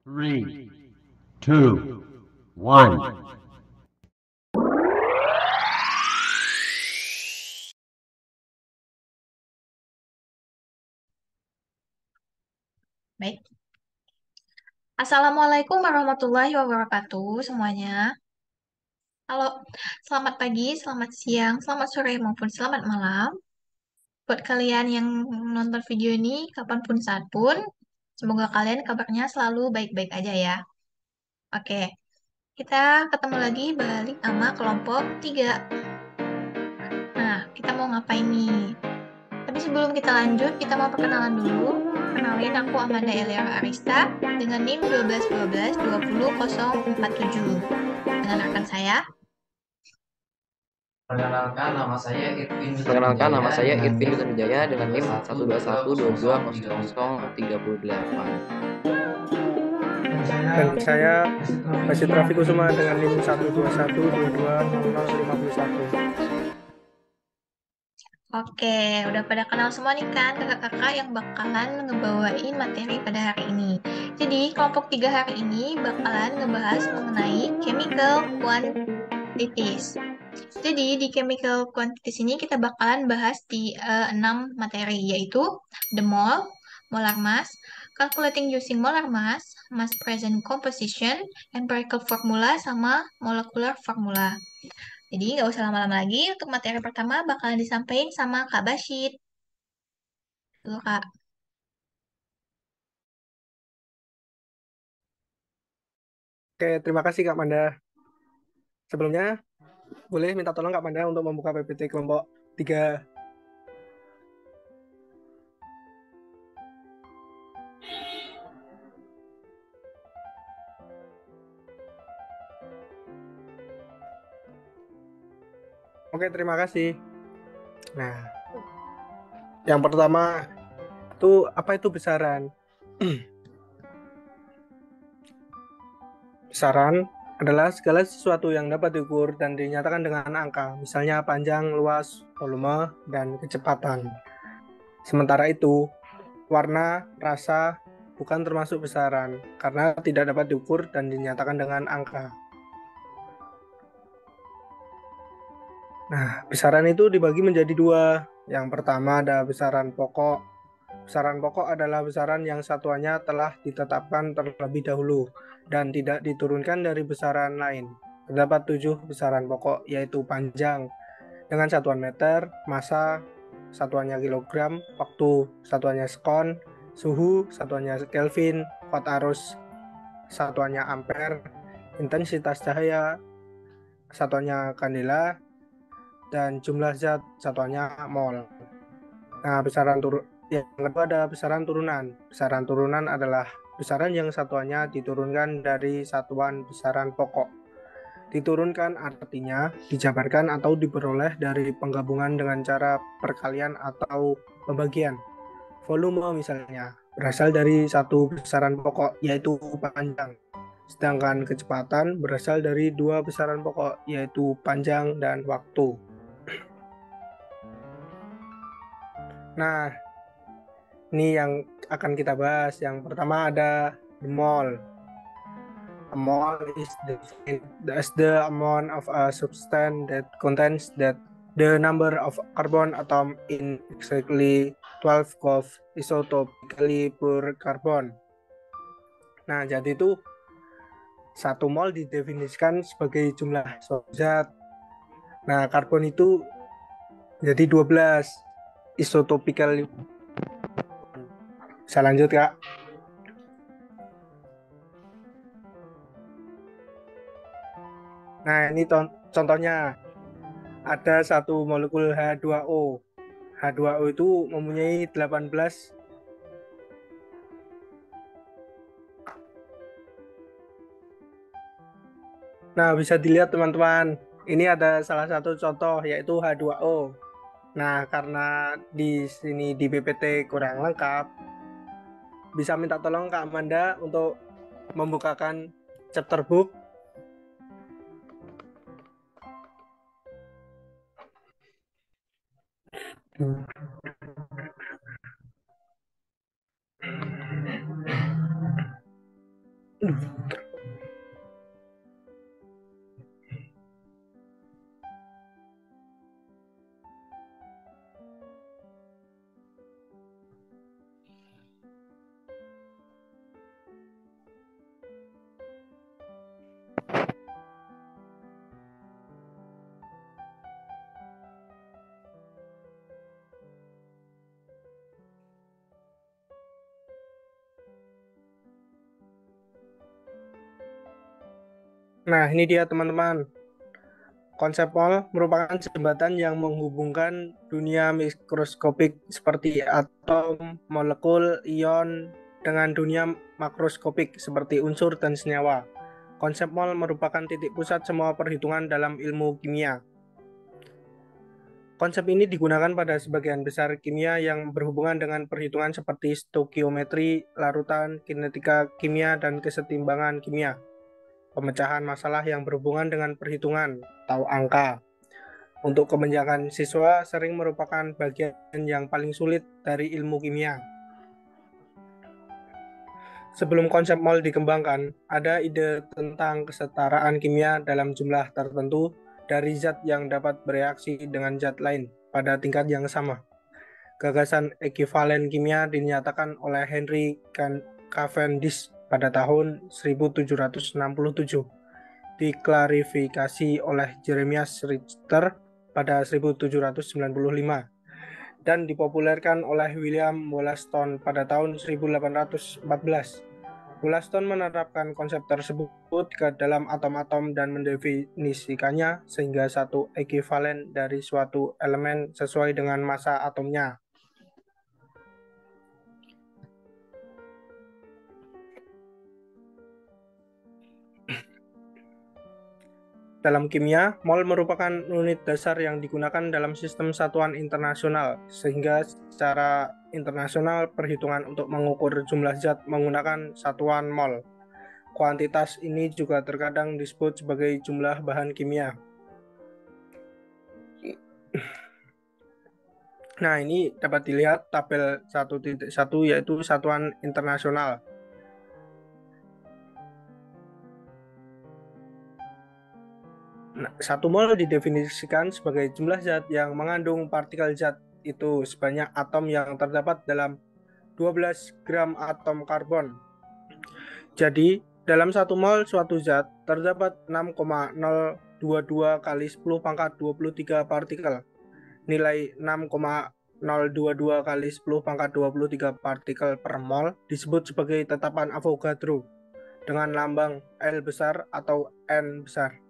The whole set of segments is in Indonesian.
Three, two, one. Baik. Assalamualaikum warahmatullahi wabarakatuh semuanya. Halo, selamat pagi, selamat siang, selamat sore, maupun selamat malam. Buat kalian yang nonton video ini, kapanpun saat pun, semoga kalian kabarnya selalu baik-baik aja ya. Oke, kita ketemu lagi balik sama kelompok 3. Nah, kita mau ngapain nih? Tapi sebelum kita lanjut, kita mau perkenalan dulu. Kenalin, aku Amanda Eliara Arista dengan NIM 121220047. Dengan rekan saya, Perkenalkan, nama saya Irvin Wijaya dengan NIM 121220038. Dan saya Basit Rafiq Kusuma dengan NIM 121220051. oke, udah pada kenal semua nih kan kakak-kakak yang bakalan ngebawain materi pada hari ini. Jadi, kelompok 3 hari ini bakalan ngebahas mengenai chemical quantities. Jadi, di chemical quantities ini kita bakalan bahas di 6 materi, yaitu the mole, molar mass, calculating using molar mass, mass present composition, empirical formula, sama molecular formula. Jadi nggak usah lama-lama lagi, untuk materi pertama bakalan disampaikan sama Kak Basit. Dulu Kak. Oke, terima kasih Kak Manda. Sebelumnya, boleh minta tolong Kak Manda untuk membuka PPT kelompok 3. Oke, terima kasih. Nah, yang pertama itu apa itu besaran? Besaran adalah segala sesuatu yang dapat diukur dan dinyatakan dengan angka, misalnya panjang, luas, volume, dan kecepatan. Sementara itu, warna, rasa bukan termasuk besaran karena tidak dapat diukur dan dinyatakan dengan angka. Nah, besaran itu dibagi menjadi dua. Yang pertama ada besaran pokok. Besaran pokok adalah besaran yang satuannya telah ditetapkan terlebih dahulu dan tidak diturunkan dari besaran lain. Terdapat 7 besaran pokok, yaitu panjang dengan satuan meter, massa satuannya kilogram, waktu satuannya sekon, suhu satuannya Kelvin, watt arus satuannya ampere, intensitas cahaya satuannya kandela, dan jumlah zat satuannya mol. Nah, yang kedua ada besaran turunan. Besaran turunan adalah besaran yang satuannya diturunkan dari satuan besaran pokok. Diturunkan artinya dijabarkan atau diperoleh dari penggabungan dengan cara perkalian atau pembagian. Volume misalnya berasal dari satu besaran pokok, yaitu panjang. Sedangkan kecepatan berasal dari dua besaran pokok, yaitu panjang dan waktu. Nah, ini yang akan kita bahas. Yang pertama ada the mole. A mole is defined as the amount of a substance that contains the number of carbon atom in exactly 12 GeV isotopically per carbon. Nah, jadi itu satu mol didefinisikan sebagai jumlah zat. Nah, karbon itu jadi 12 isotopically. Bisa lanjut, Kak? Nah, ini contohnya. Ada satu molekul H2O. H2O itu mempunyai 18. Nah, bisa dilihat teman-teman. Ini ada salah satu contoh yaitu H2O. Nah, karena di sini di PPT kurang lengkap, bisa minta tolong Kak Amanda untuk membukakan chapter book. Nah, ini dia teman-teman. Konsep mol merupakan jembatan yang menghubungkan dunia mikroskopik seperti atom, molekul, ion dengan dunia makroskopik seperti unsur dan senyawa. Konsep mol merupakan titik pusat semua perhitungan dalam ilmu kimia. Konsep ini digunakan pada sebagian besar kimia yang berhubungan dengan perhitungan seperti stokiometri, larutan, kinetika kimia, dan kesetimbangan kimia. Pemecahan masalah yang berhubungan dengan perhitungan atau angka. Untuk kebanyakan siswa sering merupakan bagian yang paling sulit dari ilmu kimia. Sebelum konsep mol dikembangkan, ada ide tentang kesetaraan kimia dalam jumlah tertentu dari zat yang dapat bereaksi dengan zat lain pada tingkat yang sama. Gagasan ekivalen kimia dinyatakan oleh Henry Cavendish pada tahun 1767, diklarifikasi oleh Jeremias Richter pada 1795, dan dipopulerkan oleh William Wollaston pada tahun 1814. Wollaston menerapkan konsep tersebut ke dalam atom-atom dan mendefinisikannya sehingga satu ekivalen dari suatu elemen sesuai dengan massa atomnya. Dalam kimia, mol merupakan unit dasar yang digunakan dalam sistem satuan internasional, sehingga secara internasional perhitungan untuk mengukur jumlah zat menggunakan satuan mol. Kuantitas ini juga terkadang disebut sebagai jumlah bahan kimia. Nah, ini dapat dilihat tabel 1.1 yaitu satuan internasional. Nah, 1 mol didefinisikan sebagai jumlah zat yang mengandung partikel zat itu sebanyak atom yang terdapat dalam 12 gram atom karbon. Jadi, dalam 1 mol suatu zat terdapat 6,022 kali 10 pangkat 23 partikel. Nilai 6,022 kali 10 pangkat 23 partikel per mol disebut sebagai tetapan Avogadro dengan lambang L besar atau N besar.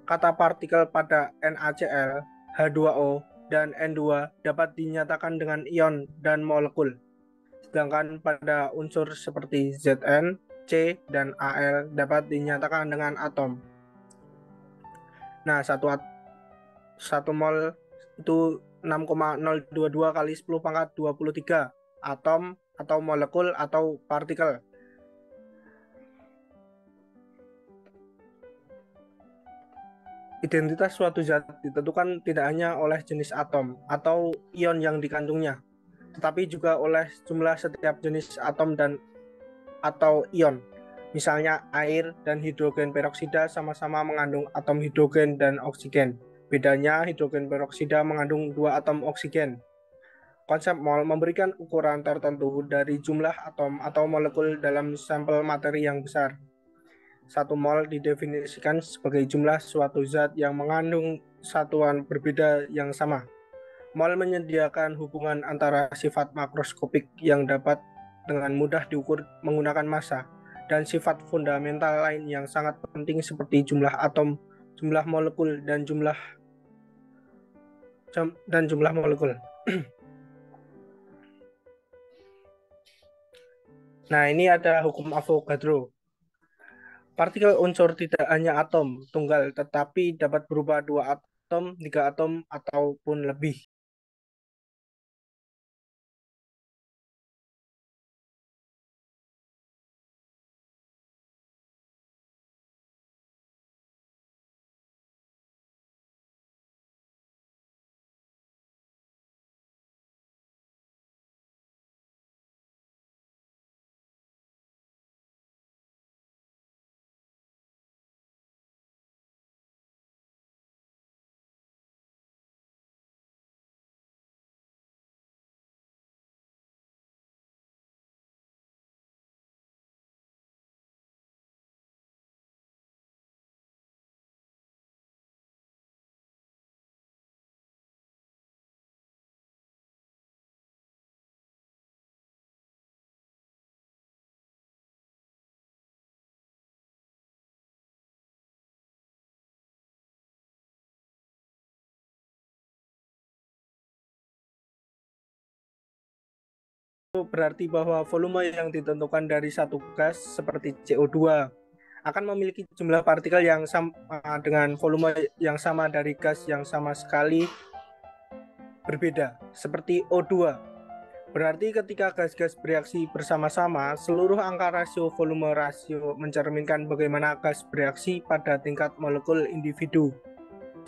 Kata partikel pada NaCl, H2O, dan N2 dapat dinyatakan dengan ion dan molekul, sedangkan pada unsur seperti Zn, C, dan Al dapat dinyatakan dengan atom. Nah, satu mol itu 6,022 kali 10 pangkat 23 atom atau molekul atau partikel. Identitas suatu zat ditentukan tidak hanya oleh jenis atom atau ion yang dikandungnya, tetapi juga oleh jumlah setiap jenis atom dan atau ion. Misalnya air dan hidrogen peroksida sama-sama mengandung atom hidrogen dan oksigen. Bedanya hidrogen peroksida mengandung 2 atom oksigen. Konsep mol memberikan ukuran tertentu dari jumlah atom atau molekul dalam sampel materi yang besar. 1 mol didefinisikan sebagai jumlah suatu zat yang mengandung satuan berbeda yang sama. Mol menyediakan hubungan antara sifat makroskopik yang dapat dengan mudah diukur menggunakan massa dan sifat fundamental lain yang sangat penting seperti jumlah atom, jumlah molekul, dan jumlah molekul. Nah, ini ada hukum Avogadro. Partikel unsur tidak hanya atom tunggal, tetapi dapat berupa 2 atom, 3 atom, ataupun lebih. berarti bahwa volume yang ditentukan dari satu gas seperti CO2 akan memiliki jumlah partikel yang sama dengan volume yang sama dari gas yang sama sekali berbeda, seperti O2. Berarti ketika gas-gas bereaksi bersama-sama, seluruh angka rasio volume rasio mencerminkan bagaimana gas bereaksi pada tingkat molekul individu.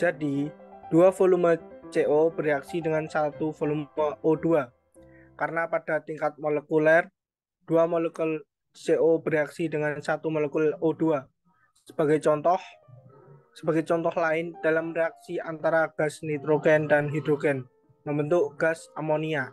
Jadi, dua volume CO bereaksi dengan satu volume O2. Karena pada tingkat molekuler, dua molekul CO bereaksi dengan satu molekul O2. Sebagai contoh lain, dalam reaksi antara gas nitrogen dan hidrogen, membentuk gas amonia.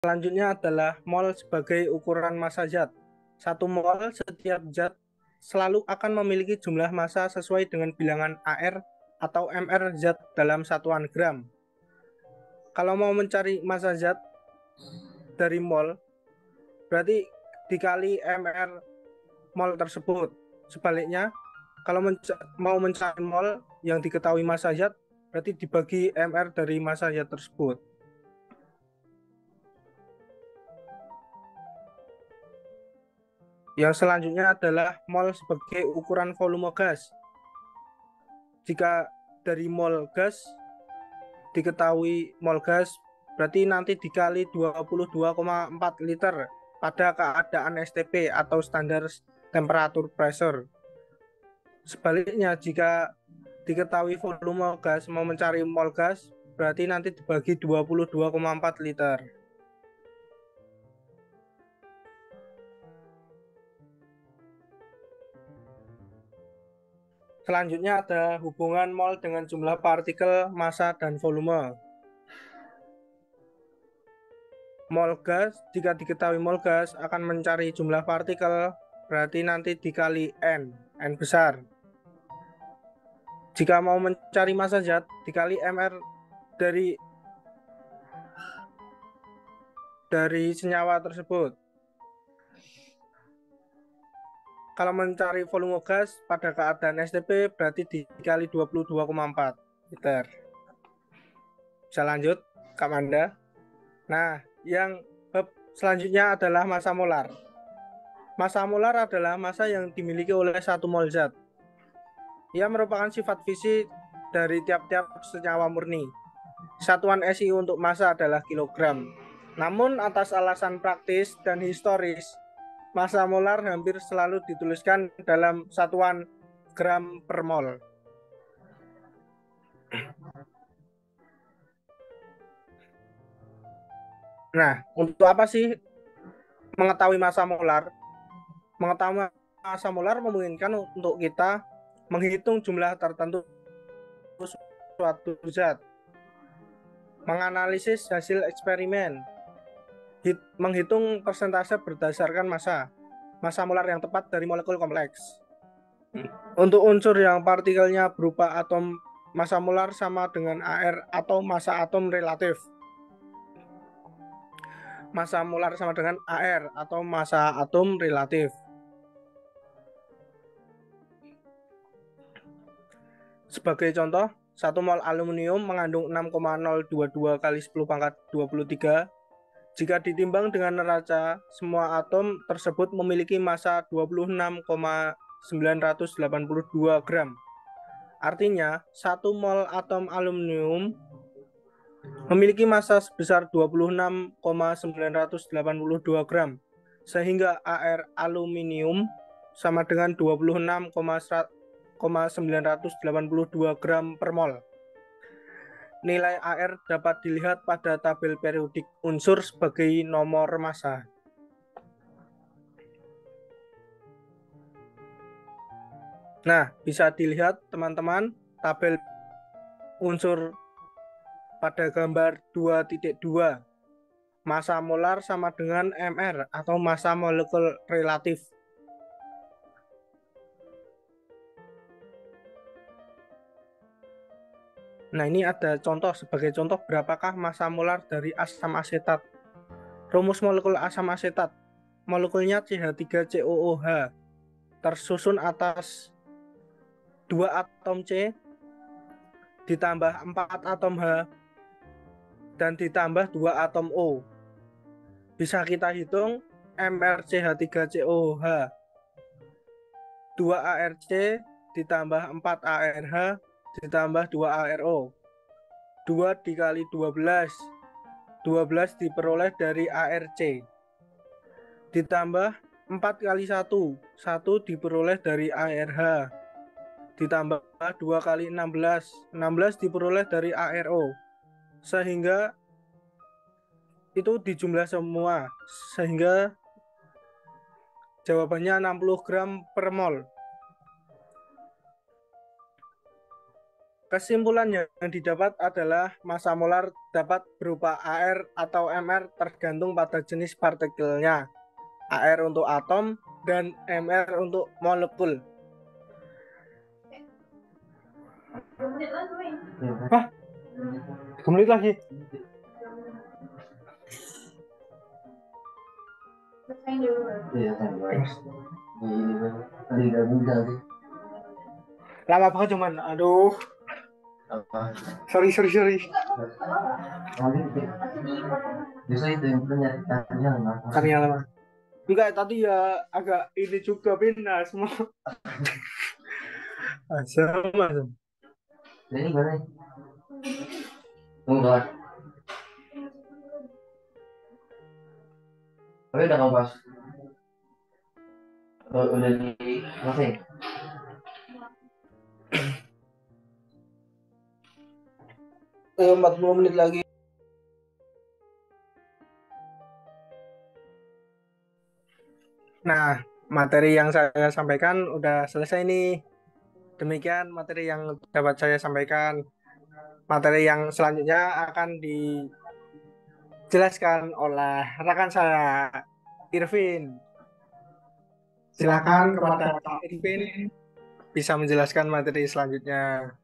Selanjutnya adalah mol sebagai ukuran massa zat. Satu mol setiap zat selalu akan memiliki jumlah massa sesuai dengan bilangan AR atau MR zat dalam satuan gram. Kalau mau mencari massa zat dari mol, berarti dikali MR mol tersebut. Sebaliknya, kalau mau mencari mol yang diketahui massa zat, berarti dibagi MR dari massa zat tersebut. Yang selanjutnya adalah mol sebagai ukuran volume gas. Jika dari mol gas diketahui mol gas, berarti nanti dikali 22,4 liter pada keadaan STP atau standar temperature pressure. Sebaliknya, jika diketahui volume gas mau mencari mol gas, berarti nanti dibagi 22,4 liter. Selanjutnya ada hubungan mol dengan jumlah partikel, massa, dan volume. Mol gas, jika diketahui mol gas akan mencari jumlah partikel, berarti nanti dikali N besar. Jika mau mencari massa zat, dikali MR dari senyawa tersebut. Kalau mencari volume gas pada keadaan STP berarti dikali 22,4 liter. Bisa lanjut, Kak Manda. Nah, yang selanjutnya adalah massa molar. Massa molar adalah massa yang dimiliki oleh satu mol zat. Ia merupakan sifat fisik dari tiap-tiap senyawa murni. Satuan SI untuk massa adalah kilogram. Namun atas alasan praktis dan historis, massa molar hampir selalu dituliskan dalam satuan gram per mol. Nah, untuk apa sih mengetahui massa molar? Mengetahui massa molar memungkinkan untuk kita menghitung jumlah tertentu suatu zat, menganalisis hasil eksperimen, menghitung persentase berdasarkan massa molar yang tepat dari molekul kompleks. Untuk unsur yang partikelnya berupa atom, massa molar sama dengan AR atau massa atom relatif. Massa molar sama dengan AR atau massa atom relatif. Sebagai contoh, 1 mol aluminium mengandung 6,022 kali 10 pangkat 23. Jika ditimbang dengan neraca, semua atom tersebut memiliki massa 26,982 gram. Artinya, 1 mol atom aluminium memiliki massa sebesar 26,982 gram, sehingga AR aluminium sama dengan 26,982 gram per mol. Nilai AR dapat dilihat pada tabel periodik unsur sebagai nomor massa. Nah, bisa dilihat teman-teman tabel unsur pada gambar 2.2. Massa molar sama dengan MR atau massa molekul relatif. Nah, ini ada contoh, sebagai contoh berapakah massa molar dari asam asetat. Rumus molekul asam asetat, molekulnya CH3COOH, tersusun atas 2 atom C ditambah 4 atom H dan ditambah 2 atom O. Bisa kita hitung MrCH3COOH 2 ARC ditambah 4 ARH ditambah 2 ARO. 2 dikali 12. 12 diperoleh dari ARC. Ditambah 4 kali 1. 1 diperoleh dari ARH. Ditambah 2 kali 16. 16 diperoleh dari ARO. Sehingga itu dijumlah semua. Sehingga jawabannya 60 gram per mol. Kesimpulan yang didapat adalah massa molar dapat berupa AR atau MR tergantung pada jenis partikelnya. AR untuk atom dan MR untuk molekul. Hah? 2 menit lagi. Lama banget cuman, aduh. Sorry. Biasa itu yang punya Karya lama. Enggak, tadi ya agak ini juga pindah semua. Asam. Ini gimana? Enggak. Tapi udah kompas. Udah di masih. 40 menit lagi. Nah, materi yang saya sampaikan udah selesai nih. Demikian materi yang dapat saya sampaikan. Materi yang selanjutnya akan dijelaskan oleh rekan saya, Irvin. Silakan kepada Pak Irvin bisa menjelaskan materi selanjutnya.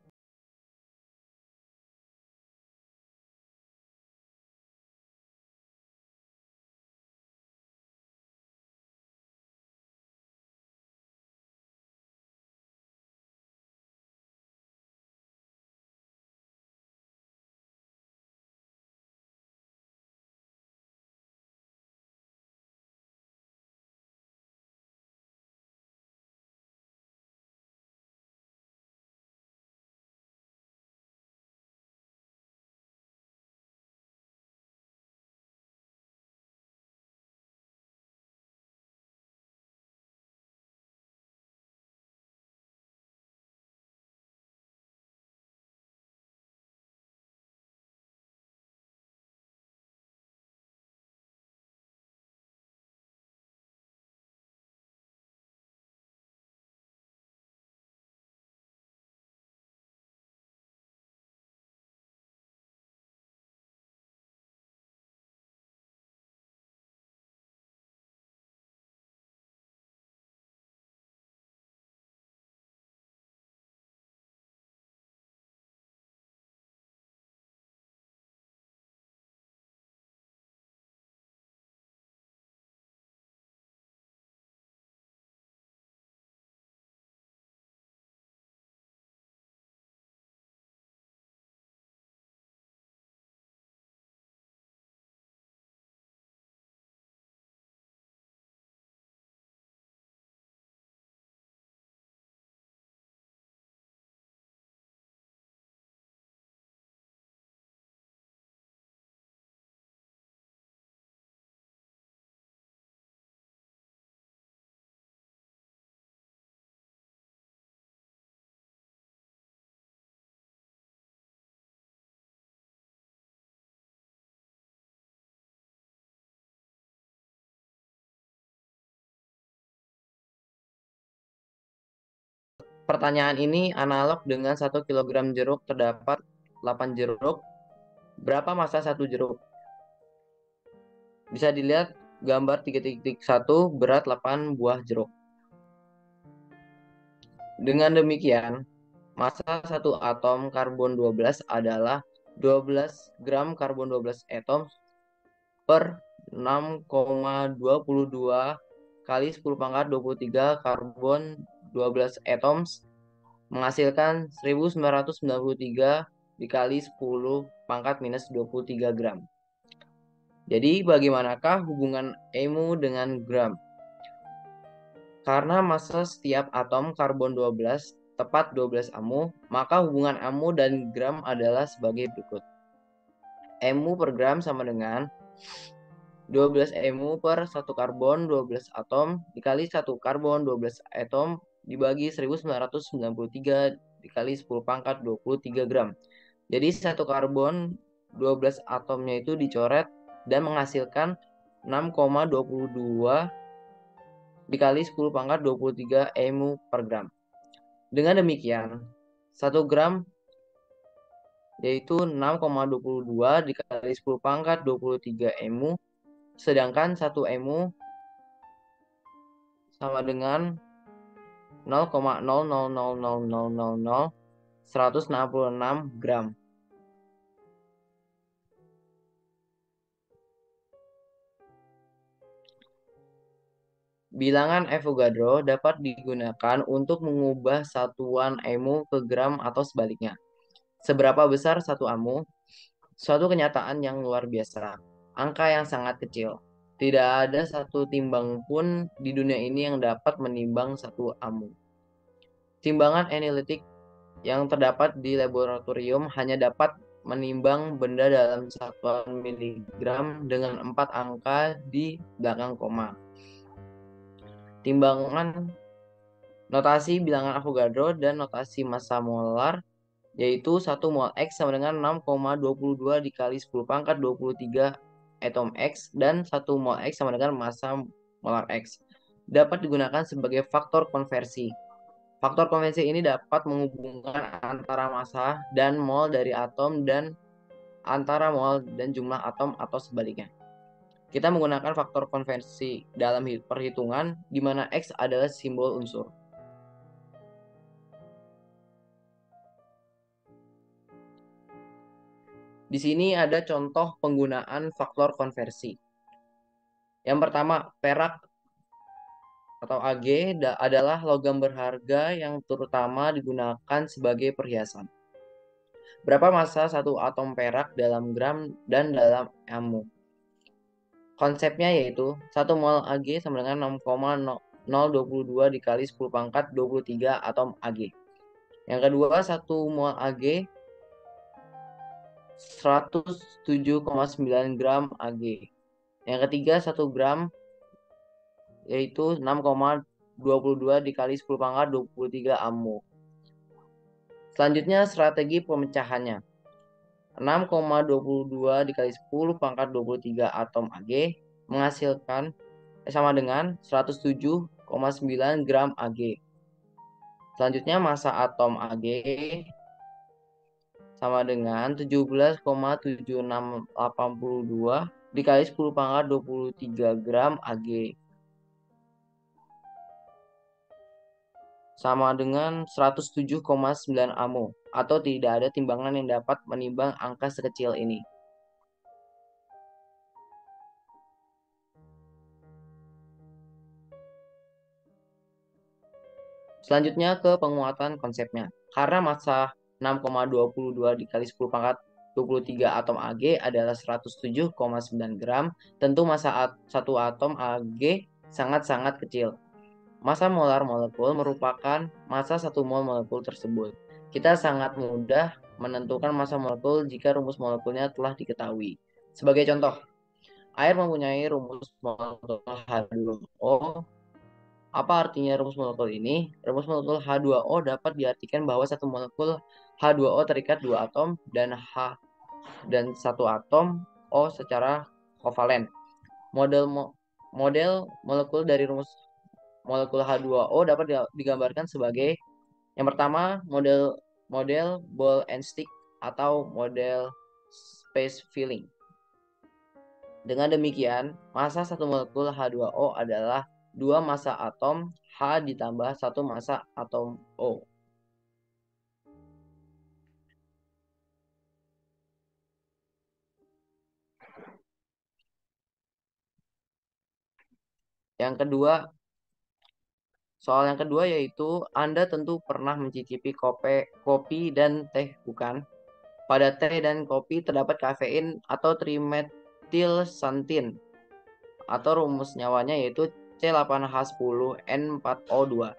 Pertanyaan ini analog dengan 1 kg jeruk terdapat 8 jeruk. Berapa massa 1 jeruk? Bisa dilihat gambar 3.1 berat 8 buah jeruk. Dengan demikian, massa 1 atom karbon 12 adalah 12 gram karbon 12 atom per 6,22 kali 10 pangkat 23 karbon 12 atoms menghasilkan 1993 dikali 10 pangkat minus 23 gram. Jadi bagaimanakah hubungan emu dengan gram? Karena massa setiap atom karbon 12 tepat 12 amu, maka hubungan amu dan gram adalah sebagai berikut. Emu per gram sama dengan 12 emu per 1 karbon 12 atom dikali 1 karbon 12 atom dibagi 1993 dikali 10 pangkat 23 gram. Jadi 1 karbon 12 atomnya itu dicoret dan menghasilkan 6,22 dikali 10 pangkat 23 emu per gram. Dengan demikian, 1 gram yaitu 6,22 dikali 10 pangkat 23 emu, sedangkan 1 emu sama dengan 0,0000000166 gram. Bilangan Avogadro dapat digunakan untuk mengubah satuan emu ke gram atau sebaliknya. Seberapa besar satu amu? Suatu kenyataan yang luar biasa. Angka yang sangat kecil. Tidak ada satu timbang pun di dunia ini yang dapat menimbang satu amu. Timbangan analitik yang terdapat di laboratorium hanya dapat menimbang benda dalam satuan miligram dengan 4 angka di belakang koma. Timbangan notasi bilangan Avogadro dan notasi massa molar yaitu 1 mol X sama dengan 6,22 dikali 10 pangkat 23 atom X dan 1 mol X sama dengan massa molar X dapat digunakan sebagai faktor konversi. Faktor konversi ini dapat menghubungkan antara massa dan mol dari atom dan antara mol dan jumlah atom atau sebaliknya. Kita menggunakan faktor konversi dalam perhitungan di mana X adalah simbol unsur. Di sini ada contoh penggunaan faktor konversi. Yang pertama, perak atau Ag adalah logam berharga yang terutama digunakan sebagai perhiasan. Berapa massa satu atom perak dalam gram dan dalam amu? Konsepnya yaitu 1 mol Ag sama dengan 6,022 dikali 10 pangkat 23 atom Ag. Yang kedua, 1 mol Ag 107,9 gram Ag. Yang ketiga, 1 gram yaitu 6,22 dikali 10 pangkat 23 amu. Selanjutnya strategi pemecahannya. 6,22 dikali 10 pangkat 23 atom Ag menghasilkan sama dengan 107,9 gram Ag. Selanjutnya massa atom Ag sama dengan 17,7682 dikali 10 pangkat 23 gram Ag. Sama dengan 107,9 amu, atau tidak ada timbangan yang dapat menimbang angka sekecil ini. Selanjutnya ke penguatan konsepnya. Karena massa 6,22 dikali 10 pangkat 23 atom Ag adalah 107,9 gram, tentu massa satu atom Ag sangat-sangat kecil. Massa molar molekul merupakan massa 1 mol molekul tersebut. Kita sangat mudah menentukan massa molekul jika rumus molekulnya telah diketahui. Sebagai contoh, air mempunyai rumus molekul H2O. Apa artinya rumus molekul ini? Rumus molekul H2O dapat diartikan bahwa satu molekul H2O terikat 2 atom dan satu atom O secara kovalen. Model molekul dari rumus molekul H2O dapat digambarkan sebagai Yang pertama, model ball and stick atau model space filling. Dengan demikian, massa satu molekul H2O adalah 2 massa atom H ditambah 1 massa atom O. Yang kedua, soal yang kedua yaitu Anda tentu pernah mencicipi kopi dan teh, bukan? Pada teh dan kopi terdapat kafein atau trimetilsantin atau rumus nyawanya yaitu C8H10N4O2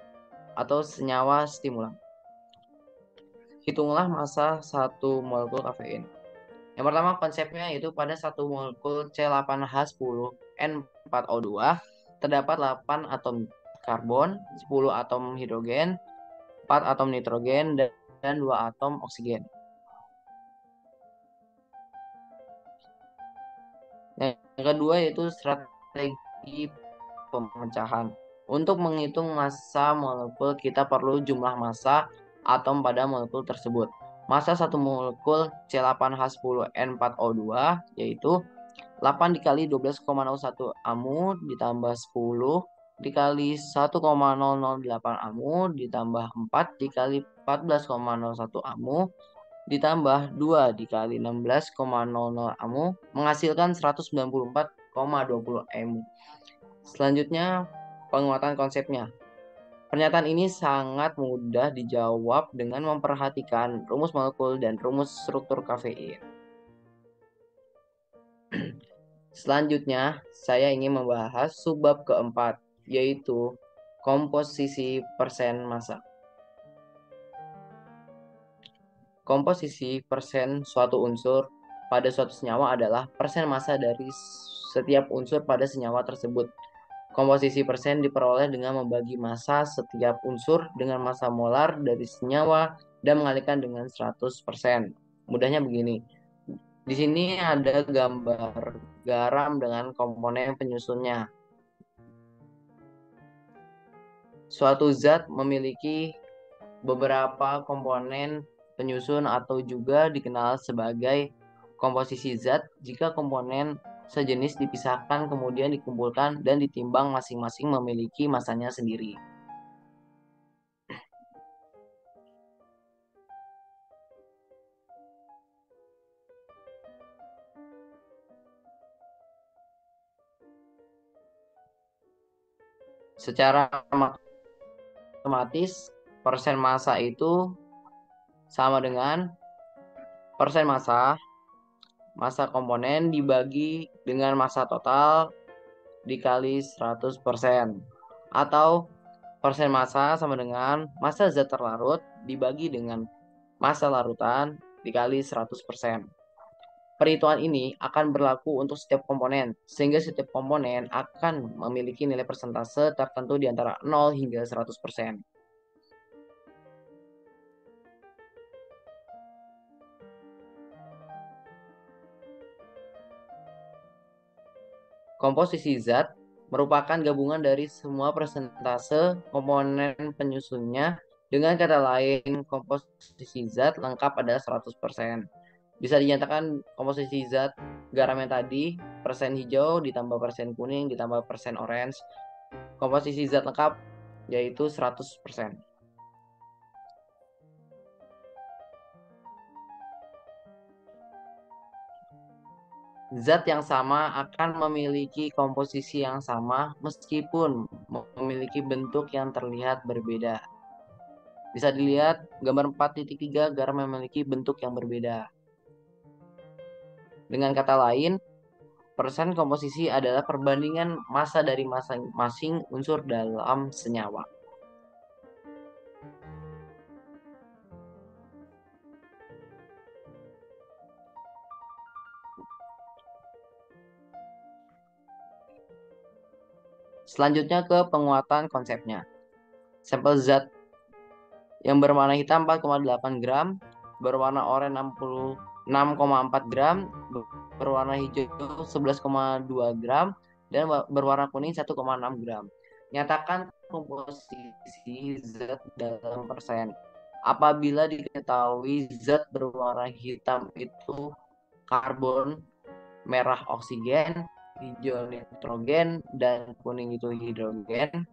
atau senyawa stimulan. Hitunglah massa satu molekul kafein. Yang pertama konsepnya yaitu pada satu molekul C8H10N4O2 terdapat 8 atom karbon, 10 atom hidrogen, 4 atom nitrogen, dan 2 atom oksigen. Yang kedua yaitu strategi pemecahan. Untuk menghitung massa molekul, kita perlu jumlah massa atom pada molekul tersebut. Massa satu molekul C8H10N4O2 yaitu 8 dikali 12,01 amu ditambah 10 dikali 1,008 amu ditambah 4 dikali 14,01 amu ditambah 2 dikali 16,00 amu menghasilkan 194,20 amu. Selanjutnya, penguatan konsepnya. Pernyataan ini sangat mudah dijawab dengan memperhatikan rumus molekul dan rumus struktur kafein. Selanjutnya, saya ingin membahas subbab keempat, yaitu komposisi persen massa. Komposisi persen suatu unsur pada suatu senyawa adalah persen massa dari setiap unsur pada senyawa tersebut. Komposisi persen diperoleh dengan membagi massa setiap unsur dengan massa molar dari senyawa dan mengalihkan dengan 100%. Mudahnya begini. Di sini ada gambar garam dengan komponen penyusunnya. Suatu zat memiliki beberapa komponen penyusun atau juga dikenal sebagai komposisi zat jika komponen sejenis dipisahkan kemudian dikumpulkan dan ditimbang masing-masing memiliki massanya sendiri. Secara matematis, persen massa itu sama dengan persen massa komponen dibagi dengan massa total dikali 100%. Atau persen massa sama dengan massa zat terlarut dibagi dengan massa larutan dikali 100%. Perhitungan ini akan berlaku untuk setiap komponen, sehingga setiap komponen akan memiliki nilai persentase tertentu di antara 0 hingga 100%. Komposisi zat merupakan gabungan dari semua persentase komponen penyusunnya. Dengan kata lain, komposisi zat lengkap adalah 100%. Bisa dinyatakan komposisi zat garam yang tadi, persen hijau ditambah persen kuning ditambah persen orange. Komposisi zat lengkap yaitu 100%. Zat yang sama akan memiliki komposisi yang sama meskipun memiliki bentuk yang terlihat berbeda. Bisa dilihat gambar 4.3 garam memiliki bentuk yang berbeda. Dengan kata lain, persen komposisi adalah perbandingan massa dari masing-masing unsur dalam senyawa. Selanjutnya ke penguatan konsepnya. Sampel zat yang berwarna hitam 4,8 gram, berwarna oranye 6,4 gram, berwarna hijau 11,2 gram, dan berwarna kuning 1,6 gram. Nyatakan komposisi zat dalam persen. apabila diketahui zat berwarna hitam itu karbon, merah oksigen, hijau nitrogen, dan kuning itu hidrogen.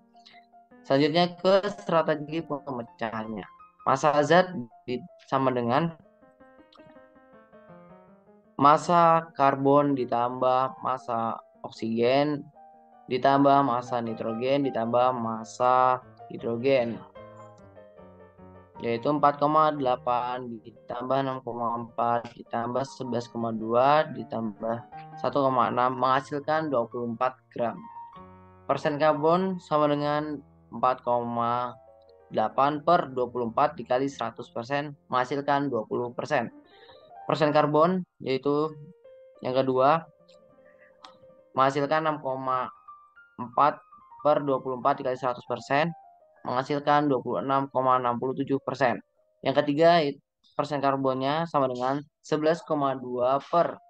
Selanjutnya ke strategi pemecahannya. Massa zat sama dengan massa karbon ditambah massa oksigen ditambah massa nitrogen ditambah massa hidrogen, yaitu 4,8 ditambah 6,4 ditambah 11,2 ditambah 1,6 menghasilkan 24 gram. Persen karbon sama dengan 4,8 per 24 dikali 100% menghasilkan 20%. Persen karbon yaitu yang kedua menghasilkan 6,4 per 24 dikali 100% menghasilkan 26,67%. Yang ketiga persen karbonnya sama dengan 11,2 per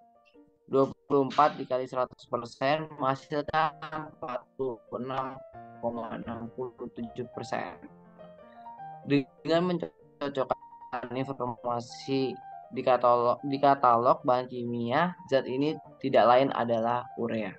24 dikali 100% menghasilkan 46,67%. Dengan mencocokkan informasi di katalog bahan kimia, zat ini tidak lain adalah urea.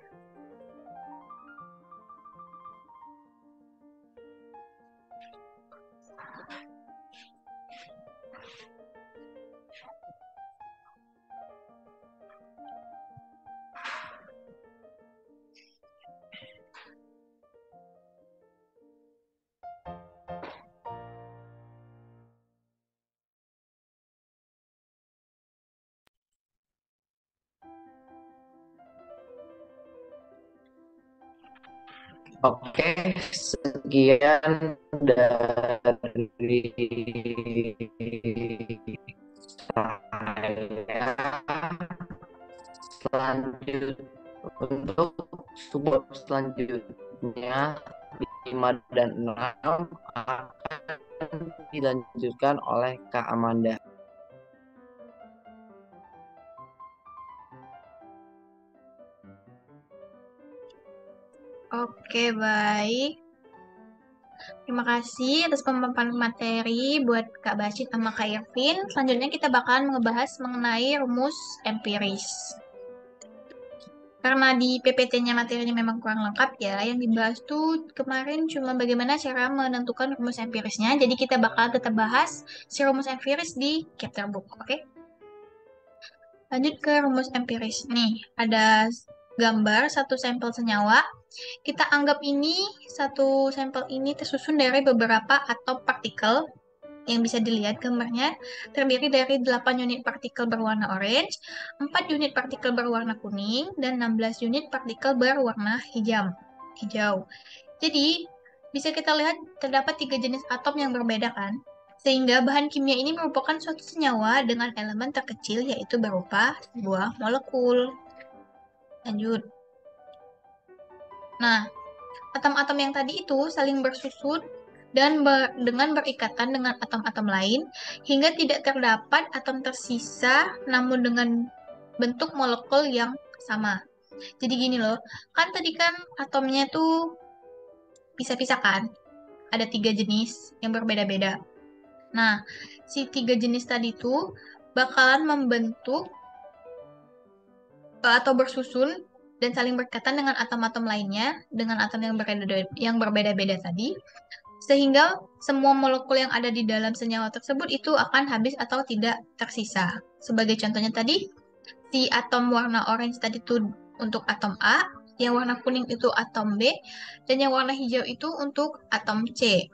Oke, sekian dari saya. Untuk subbab selanjutnya 5 dan 6 akan dilanjutkan oleh Kak Amanda. Oke, baik. Terima kasih atas pemaparan materi buat Kak Basit sama Kak Irvin. Selanjutnya kita bakalan ngebahas mengenai rumus empiris. Karena di PPT-nya materinya memang kurang lengkap ya, yang dibahas tuh kemarin cuma bagaimana cara menentukan rumus empirisnya. Jadi kita bakal tetap bahas si rumus empiris di chapter book, oke? Lanjut ke rumus empiris. Nih, ada gambar satu sampel senyawa. Kita anggap ini satu sampel ini tersusun dari beberapa atom partikel yang bisa dilihat gambarnya terdiri dari 8 unit partikel berwarna orange, 4 unit partikel berwarna kuning, dan 16 unit partikel berwarna hijau. Jadi, bisa kita lihat terdapat 3 jenis atom yang berbeda kan? Sehingga bahan kimia ini merupakan suatu senyawa dengan elemen terkecil yaitu berupa sebuah molekul. Lanjut. Nah, atom-atom yang tadi itu saling bersusun dan dengan berikatan dengan atom-atom lain hingga tidak terdapat atom tersisa namun dengan bentuk molekul yang sama. Jadi gini loh, kan tadi kan atomnya tuh pisah-pisah kan? Ada 3 jenis yang berbeda-beda. Nah, si 3 jenis tadi tuh bakalan membentuk atau bersusun dan saling berkaitan dengan atom-atom lainnya, dengan atom yang berbeda-beda tadi, sehingga semua molekul yang ada di dalam senyawa tersebut itu akan habis atau tidak tersisa. Sebagai contohnya tadi, si atom warna orange tadi itu untuk atom A, yang warna kuning itu atom B, dan yang warna hijau itu untuk atom C.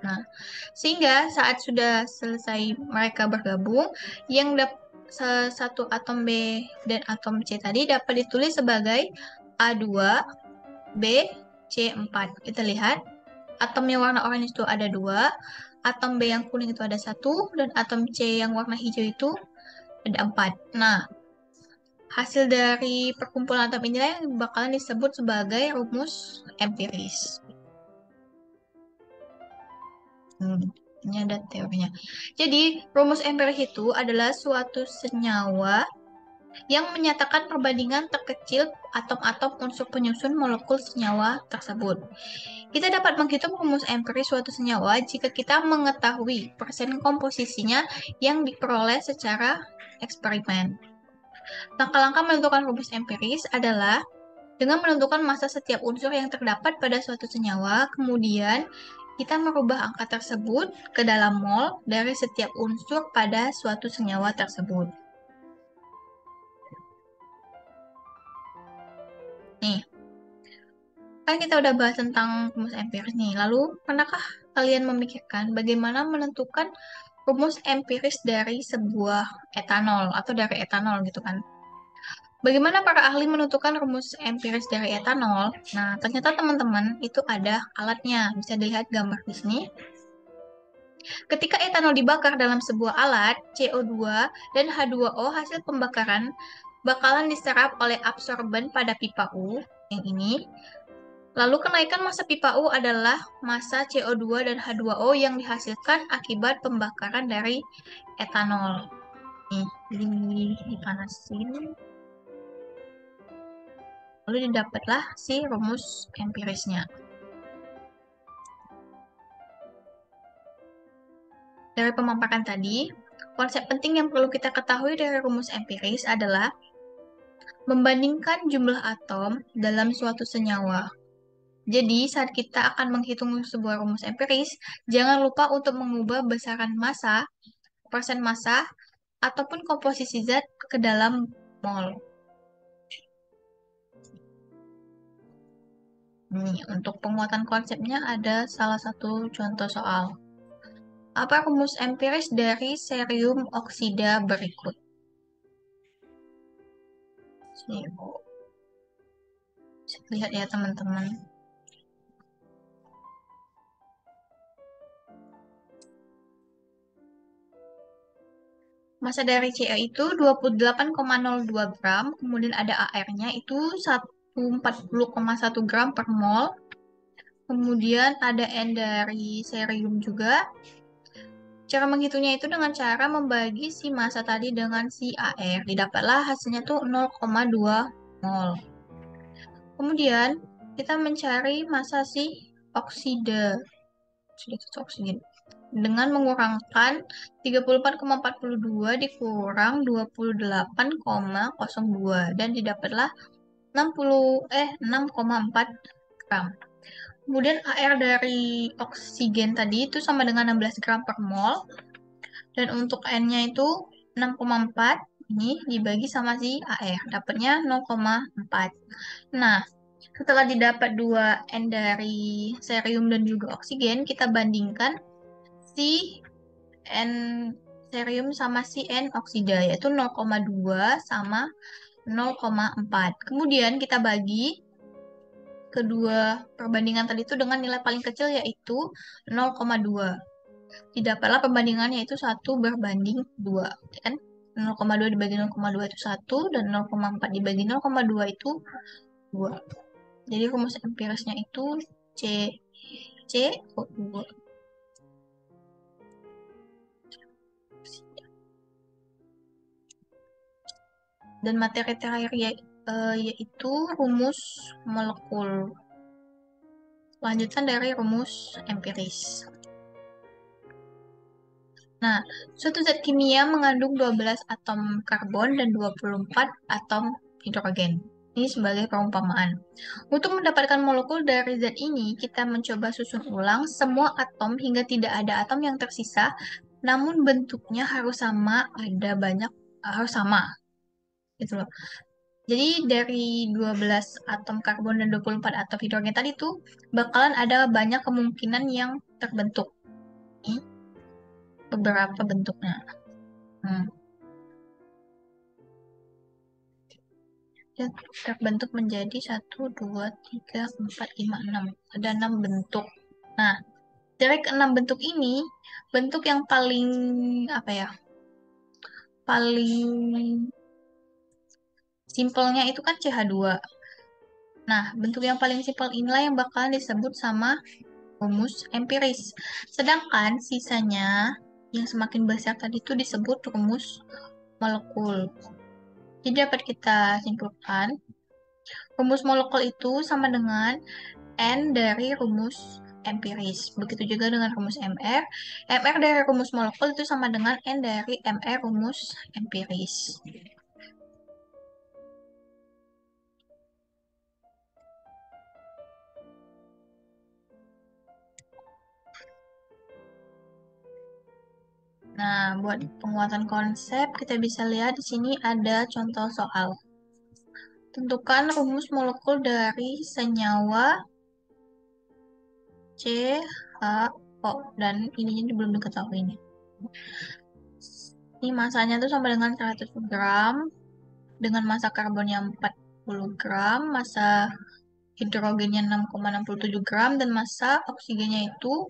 Nah, sehingga saat sudah selesai mereka bergabung, yang satu atom B dan atom C tadi dapat ditulis sebagai A2, B, C4. Kita lihat, atom yang warna orange itu ada 2, atom B yang kuning itu ada 1, dan atom C yang warna hijau itu ada 4. Nah, hasil dari perkumpulan atom inilah yang bakalan disebut sebagai rumus empiris. Ini ada teorinya. Jadi, rumus empiris itu adalah suatu senyawa yang menyatakan perbandingan terkecil atom-atom unsur penyusun molekul senyawa tersebut. Kita dapat menghitung rumus empiris suatu senyawa jika kita mengetahui persen komposisinya yang diperoleh secara eksperimen. Langkah-langkah menentukan rumus empiris adalah dengan menentukan massa setiap unsur yang terdapat pada suatu senyawa, kemudian kita merubah angka tersebut ke dalam mol dari setiap unsur pada suatu senyawa tersebut. Nih, kan kita udah bahas tentang rumus empiris nih. Lalu, pernahkah kalian memikirkan bagaimana menentukan rumus empiris dari sebuah etanol atau dari etanol gitu kan? Bagaimana para ahli menentukan rumus empiris dari etanol? Nah, ternyata teman-teman itu ada alatnya. Bisa dilihat gambar di sini. Ketika etanol dibakar dalam sebuah alat, CO2 dan H2O hasil pembakaran bakalan diserap oleh absorben pada pipa U yang ini. Lalu kenaikan massa pipa U adalah massa CO2 dan H2O yang dihasilkan akibat pembakaran dari etanol. Nih, dipanasin. Lalu didapatlah si rumus empirisnya. Dari pemaparan tadi, konsep penting yang perlu kita ketahui dari rumus empiris adalah membandingkan jumlah atom dalam suatu senyawa. Jadi, saat kita akan menghitung sebuah rumus empiris, jangan lupa untuk mengubah besaran massa, persen massa, ataupun komposisi zat ke dalam mol. Nih, untuk penguatan konsepnya ada salah satu contoh soal. Apa rumus empiris dari serium oksida berikut? Sini, bisa lihat ya teman-teman. Massa dari Ca itu 28,02 gram, kemudian ada AR-nya itu 140,1 gram per mol. Kemudian ada N dari serium juga. Cara menghitungnya itu dengan cara membagi si massa tadi dengan si AR. Didapatlah hasilnya tuh 0,2 mol. Kemudian kita mencari massa si oksida. Oksigen. Dengan mengurangkan 34,42 dikurang 28,02 dan didapatlah 6,4 gram. Kemudian AR dari oksigen tadi itu sama dengan 16 gram per mol. Dan untuk N-nya itu 6,4. Ini dibagi sama si AR. Dapatnya 0,4. Nah, setelah didapat 2 N dari serium dan juga oksigen, kita bandingkan si N serium sama si N oksida, yaitu 0,2 sama 0,4. Kemudian kita bagi kedua perbandingan tadi itu dengan nilai paling kecil yaitu 0,2. Didapatlah perbandingannya itu 1:2. Kan? 0,2 dibagi 0,2 itu 1 dan 0,4 dibagi 0,2 itu 2. Jadi rumus empirisnya itu CO2. Dan materi terakhir yaitu rumus molekul. Lanjutan dari rumus empiris. Nah, suatu zat kimia mengandung 12 atom karbon dan 24 atom hidrogen. Ini sebagai perumpamaan. Untuk mendapatkan molekul dari zat ini, kita mencoba susun ulang semua atom hingga tidak ada atom yang tersisa, namun bentuknya harus sama, harus sama. Gitu loh. Jadi dari 12 atom karbon dan 24 atom hidrogen tadi tuh bakalan ada banyak kemungkinan yang terbentuk. Ini beberapa bentuknya. Ya, terbentuk menjadi 1, 2, 3, 4, 5, 6. Ada 6 bentuk. Nah, dari ke-6 bentuk ini, bentuk yang paling paling simpelnya itu kan CH2. Nah, bentuk yang paling simpel inilah yang bakalan disebut sama rumus empiris. Sedangkan sisanya yang semakin besar tadi itu disebut rumus molekul. Jadi dapat kita simpulkan, rumus molekul itu sama dengan N dari rumus empiris. Begitu juga dengan rumus MR. MR dari rumus molekul itu sama dengan N dari MR rumus empiris. Nah, buat penguatan konsep, kita bisa lihat di sini ada contoh soal. Tentukan rumus molekul dari senyawa CHO, dan ininya belum diketahui ini. Ini masanya tuh sama dengan 100 gram, dengan massa karbonnya 40 gram, massa hidrogennya 6,67 gram, dan massa oksigennya itu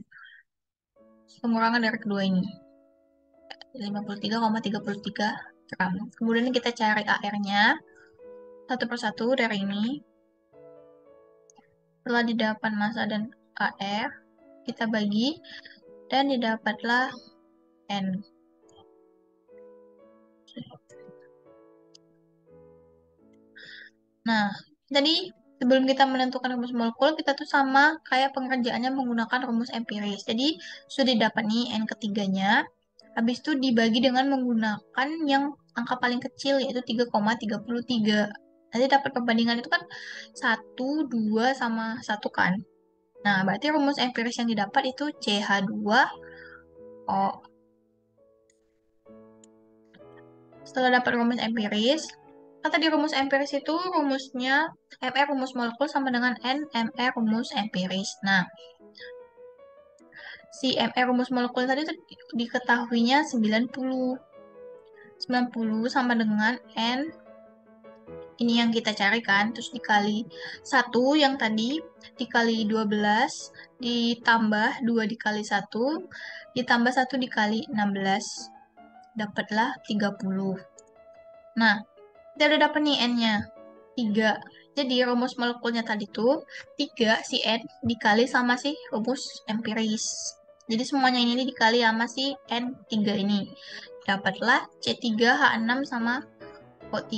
pengurangan dari kedua ini, 53,33 gram. Kemudian kita cari AR-nya satu persatu dari ini. Setelah didapat massa dan AR, kita bagi, dan didapatlah N. Nah, jadi sebelum kita menentukan rumus molekul, kita tuh sama kayak pengerjaannya menggunakan rumus empiris. Jadi, sudah didapat nih N ketiganya. Habis itu dibagi dengan menggunakan yang angka paling kecil, yaitu 3,33. Nanti dapat perbandingan itu kan 1, 2, sama 1 kan. Nah, berarti rumus empiris yang didapat itu CH2O. Setelah dapat rumus empiris, kata di rumus empiris itu rumusnya MR rumus molekul sama dengan N MR rumus empiris. Nah, si MR rumus molekul tadi itu diketahuinya 90. 90 sama dengan N ini yang kita cari kan, terus dikali 1 yang tadi, dikali 12, ditambah 2 dikali 1, ditambah 1 dikali 16, dapatlah 30. Nah, kita udah dapet nih N-nya, 3. Jadi rumus molekulnya tadi tuh 3 si N dikali sama si rumus empiris. Jadi semuanya ini dikali sama si N3 ini. Dapatlah C3H6 sama O3.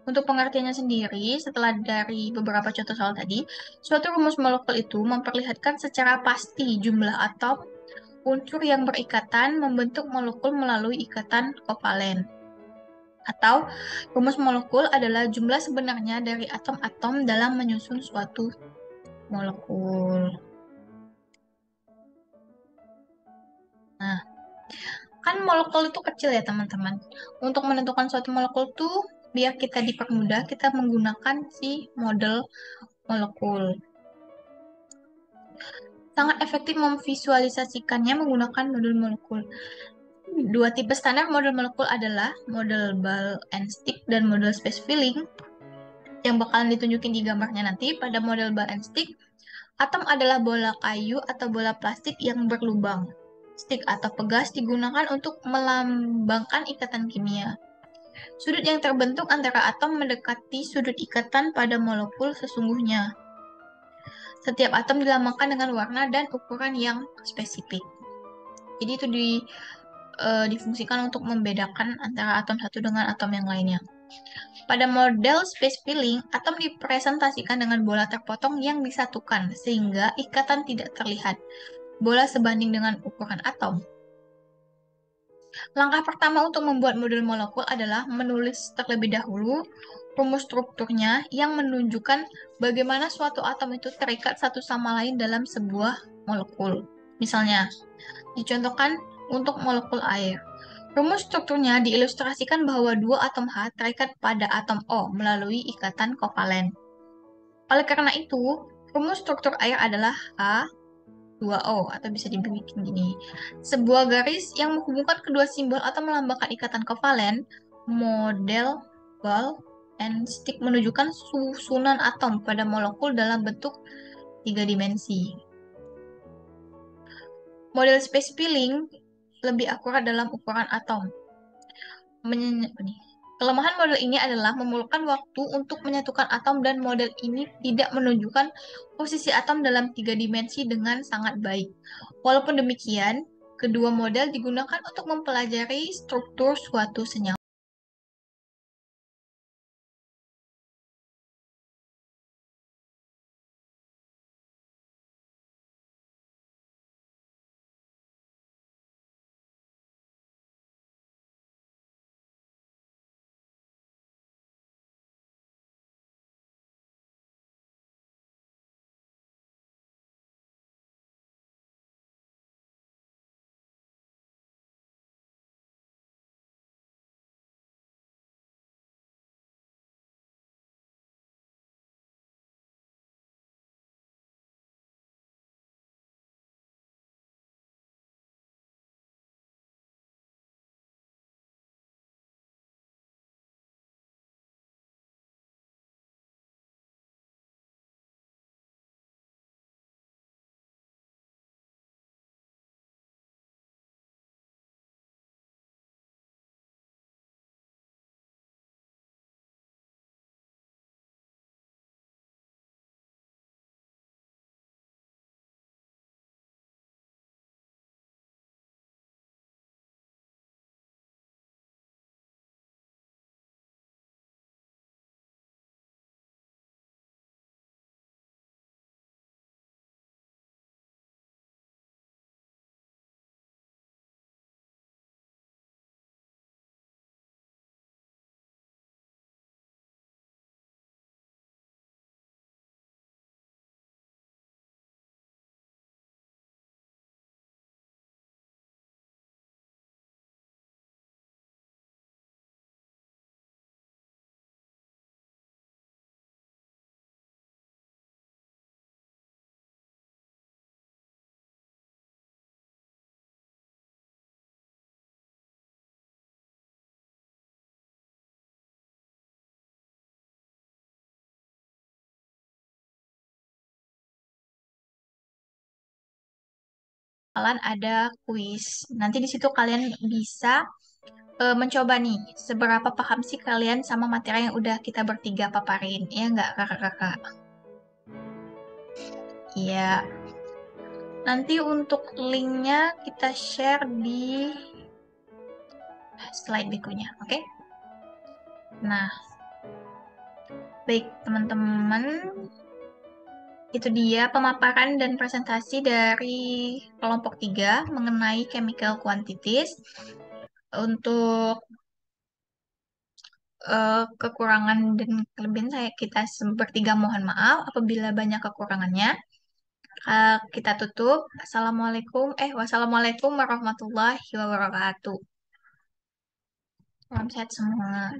Untuk pengertiannya sendiri, setelah dari beberapa contoh soal tadi, suatu rumus molekul itu memperlihatkan secara pasti jumlah atom unsur yang berikatan membentuk molekul melalui ikatan kovalen. Atau rumus molekul adalah jumlah sebenarnya dari atom-atom dalam menyusun suatu molekul. Nah, kan molekul itu kecil ya teman-teman. Untuk menentukan suatu molekul tuh biar kita dipermudah, kita menggunakan si model molekul. Sangat efektif memvisualisasikannya menggunakan model molekul. Dua tipe standar model molekul adalah model ball and stick dan model space filling. Yang bakalan ditunjukin di gambarnya nanti, pada model ball and stick, atom adalah bola kayu atau bola plastik yang berlubang. Stick atau pegas digunakan untuk melambangkan ikatan kimia. Sudut yang terbentuk antara atom mendekati sudut ikatan pada molekul sesungguhnya. Setiap atom dilambangkan dengan warna dan ukuran yang spesifik. Jadi itu difungsikan untuk membedakan antara atom satu dengan atom yang lainnya. Pada model space filling, atom dipresentasikan dengan bola terpotong yang disatukan, sehingga ikatan tidak terlihat. Bola sebanding dengan ukuran atom. Langkah pertama untuk membuat model molekul adalah menulis terlebih dahulu rumus strukturnya yang menunjukkan bagaimana suatu atom itu terikat satu sama lain dalam sebuah molekul. Misalnya, dicontohkan untuk molekul air. Rumus strukturnya diilustrasikan bahwa dua atom H terikat pada atom O melalui ikatan kovalen. Oleh karena itu, rumus struktur air adalah H2O atau bisa dibikin gini. Sebuah garis yang menghubungkan kedua simbol atau melambangkan ikatan kovalen, model ball and stick menunjukkan susunan atom pada molekul dalam bentuk 3 dimensi. Model space filling lebih akurat dalam ukuran atom. Kelemahan model ini adalah memerlukan waktu untuk menyatukan atom dan model ini tidak menunjukkan posisi atom dalam 3 dimensi dengan sangat baik. Walaupun demikian, Kedua model digunakan untuk mempelajari struktur suatu senyawa. Bakalan ada kuis. Nanti di situ kalian bisa mencoba nih, seberapa paham sih kalian sama materi yang udah kita bertiga paparin, ya nggak kakak-kakak? Iya. Nanti untuk linknya kita share di slide berikutnya, oke? Nah, baik teman-teman, itu dia pemaparan dan presentasi dari kelompok 3 mengenai chemical quantities. Untuk kekurangan dan kelebihan kita bertiga mohon maaf apabila banyak kekurangannya. Kita tutup. Wassalamualaikum warahmatullahi wabarakatuh. Salam sehat semua.